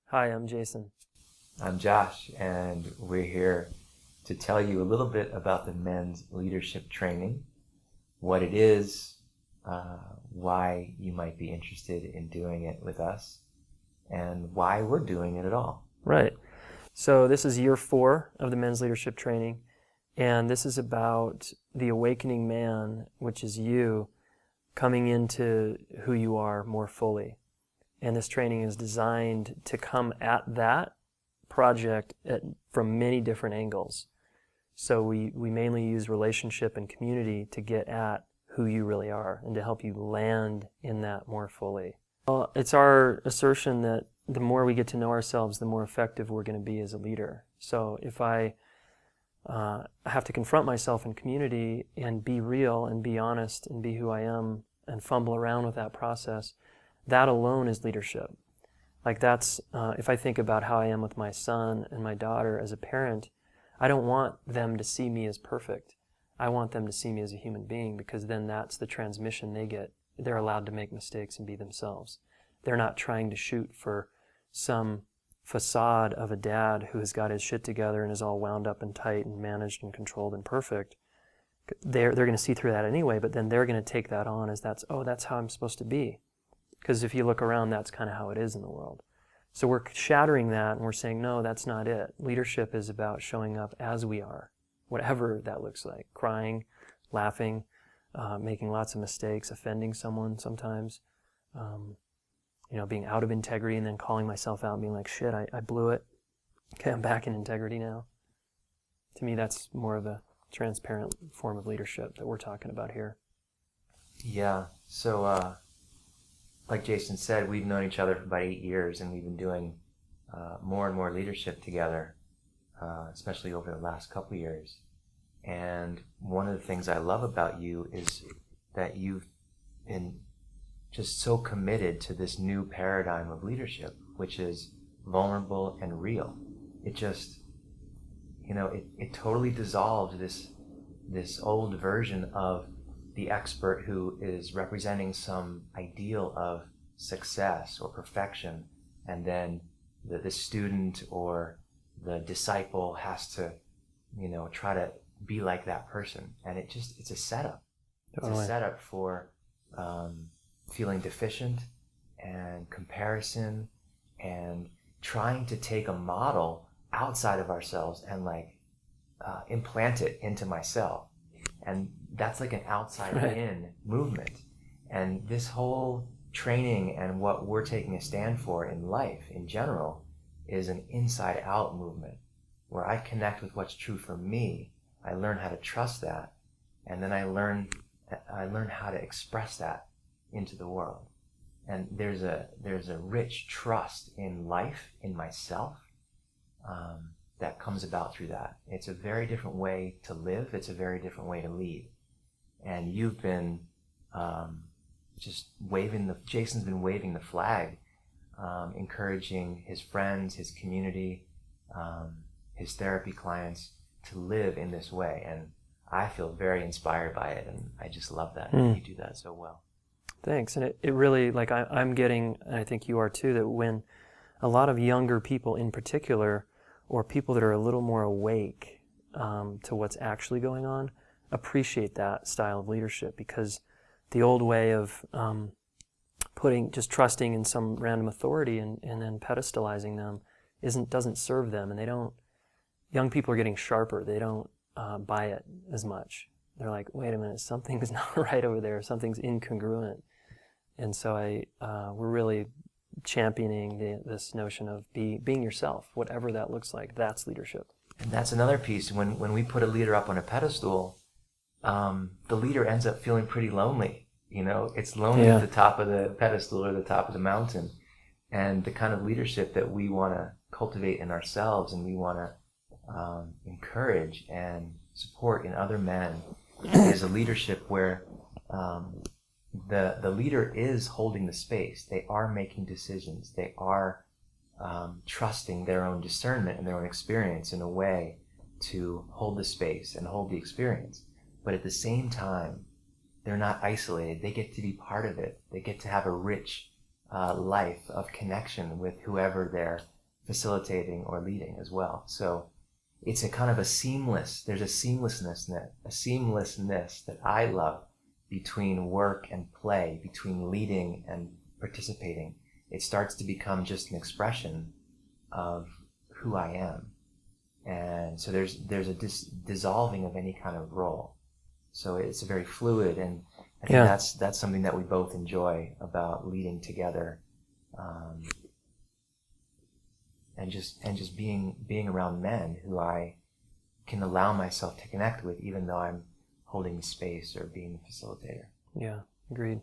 Hi, I'm Jason. I'm Josh, and we're here to tell you a little bit about the men's leadership training, what it is, why you might be interested in doing it with us, and why we're doing it at all. Right. So this is year 4 of the men's leadership training, and this is about the awakening man, which is you, coming into who you are more fully. And this training is designed to come at that project from many different angles. So we mainly use relationship and community to get at who you really are and to help you land in that more fully. Well, it's our assertion that the more we get to know ourselves, the more effective we're going to be as a leader. So if I have to confront myself in community and be real and be honest and be who I am and fumble around with that process, that alone is leadership. Like that's, if I think about how I am with my son and my daughter as a parent, I don't want them to see me as perfect. I want them to see me as a human being, because then that's the transmission they get. They're allowed to make mistakes and be themselves. They're not trying to shoot for some facade of a dad who has got his shit together and is all wound up and tight and managed and controlled and perfect. They're going to see through that anyway, but then they're going to take that on as that's how I'm supposed to be. Because if you look around, that's kind of how it is in the world. So we're shattering that and we're saying, no, that's not it. Leadership is about showing up as we are, whatever that looks like. Crying, laughing, making lots of mistakes, offending someone sometimes, being out of integrity and then calling myself out and being like, shit, I blew it. Okay, I'm back in integrity now. To me, that's more of a transparent form of leadership that we're talking about here. Yeah, so like Jason said, we've known each other for about 8 years, and we've been doing more and more leadership together, especially over the last couple of years. And one of the things I love about you is that you've been just so committed to this new paradigm of leadership, which is vulnerable and real. It just, it totally dissolves this old version of the expert who is representing some ideal of success or perfection, and then the student or the disciple has to, try to be like that person. And it's a setup. It's a setup for feeling deficient and comparison and trying to take a model outside of ourselves and implant it into myself. And that's like an outside-in movement. And this whole training and what we're taking a stand for in life in general is an inside-out movement where I connect with what's true for me. I learn how to trust that, and then I learn how to express that into the world. And there's a rich trust in life, in myself, that comes about through that. It's a very different way to live. It's a very different way to lead. And you've been Jason's been waving the flag, encouraging his friends, his community, his therapy clients to live in this way. And I feel very inspired by it, and I just love that. You do that so well. Thanks. And it really, I'm getting, and I think you are too, that when a lot of younger people in particular, or people that are a little more awake to what's actually going on, appreciate that style of leadership, because the old way of just trusting in some random authority and then pedestalizing them doesn't serve them, and young people are getting sharper. They don't buy it as much. They're like, wait a minute, something's not right over there, something's incongruent. And so we're really championing this notion of being yourself, whatever that looks like. That's leadership. And that's another piece. When we put a leader up on a pedestal, the leader ends up feeling pretty lonely. It's lonely at the top of the pedestal or the top of the mountain. And the kind of leadership that we want to cultivate in ourselves and we want to encourage and support in other men is a leadership where the leader is holding the space. They are making decisions. They are trusting their own discernment and their own experience in a way to hold the space and hold the experience. But at the same time, they're not isolated. They get to be part of it. They get to have a rich life of connection with whoever they're facilitating or leading as well. So it's a kind of there's a seamlessness that I love between work and play, between leading and participating. It starts to become just an expression of who I am. And so there's a dissolving of any kind of role. So it's very fluid, and I think that's something that we both enjoy about leading together, and just being around men who I can allow myself to connect with, even though I'm holding the space or being the facilitator. Yeah, agreed.